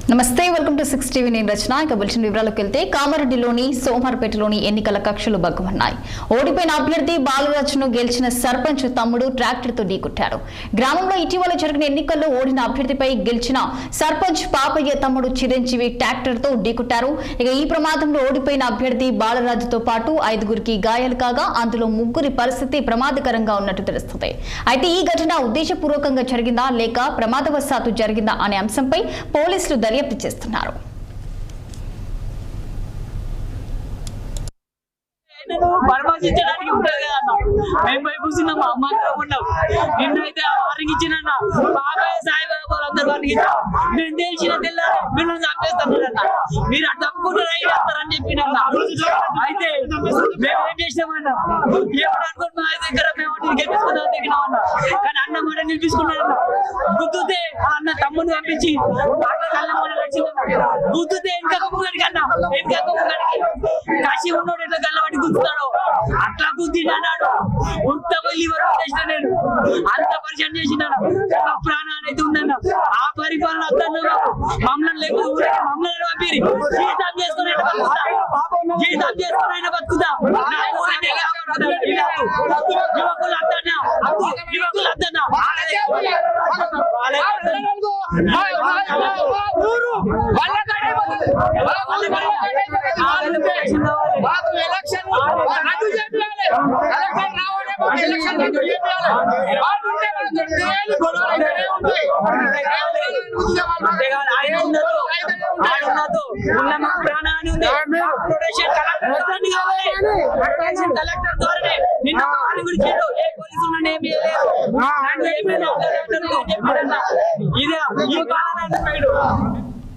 నమస్తే welcome to 6 TV నేను రచన ఇక బులెటిన్ వివరాలకు వెళ్తే కామారెడ్డిలోని సోమార్పేటలోని ఎన్నికల కక్షలు భగ్గుమన్నాయి. ఓడిపోయిన అభ్యర్థి బాలరాజును గెలిచిన సర్పంచ్ తమ్ముడు ట్రాక్టర్తో ఢీకొట్టారు. గ్రామంలో ఇటీవల జరిగిన ఎన్నికల్లో ఓడిన అభ్యర్థిపై గెలిచిన సర్పంచ్ పాపయ్య తమ్ముడు చిరంజీవి ట్రాక్టర్తో ఢీకొట్టారు. ఇక ఈ ప్రమాదంలో ఓడిపోయిన అభ్యర్థి బాలరాజుతో పాటు 5గురికి గాయాలు కాగా అందులో 3గురి పరిస్థితి ప్రమాదకరంగా ఉన్నట్టు తెలుస్తుంది. అయితే ఈ ఘటన ఉద్దేశపూర్వకంగా జరిగిందా లేక ప్రమాదవశాత్తు జరిగిందా అనే అంశంపై పోలీసులు దర్యాప్తు చేస్తున్నారు. పరమాశించడానికి ఉంటుంది కదా అన్న. మేము పోయి కూర్చున్నాం, అమ్మాయితో ఉన్నాం. నిన్నైతే వారికి ఇచ్చిన బాబాయ్ సాయిబాబా అందరు వారికి ఇచ్చాం. మేము తెలిసిన తెల్లారి మీరు చంపేస్తాం అన్న, మీరు అటు తప్పుకుంటే రైట్ వేస్తారని చెప్పిన. అయితే మేము ఏం చేసినామన్నా, ఎప్పుడు అనుకోండి మా దగ్గర మేము గెలిపించుకుందాం దిగినామన్న. కానీ అన్న మాట నిలిపించుకున్నాడన్న. గుద్దుతే అన్న తమ్ముని పంపించి కళ్ళ మాట వచ్చిందన్న. గుద్దుతే ఇంకా కొమ్మగడికి అన్న, ఇంకా కొమ్మగడికి కాశీ ఉన్నోడు ఎట్లా గల్లబట్టి గుద్దుతాడు అట్లా గుద్దినాడు. ఉంట వెళ్ళి వరకు చేసిన నేను అంత పరిచయం చేసినాను. ప్రాణాన్ని అయితే ఉందన్న. ఆ పరిపాలన వద్దన్న మమ్మల్ని లేకపోతే మమ్మల్ని పంపిరి జీతం చేసుకుని బతుకుతా, జీతం చేసుకుని బతుకుతా. యువకులు అద్దన్నా, యువకులు అద్దన్నా ప్రాణాన్ని ఉంది. కలెక్టర్ ద్వారానే నిన్న గురించి ఏ పోలీసులు ఏమీ లేదు. ఇది ఈ పాలన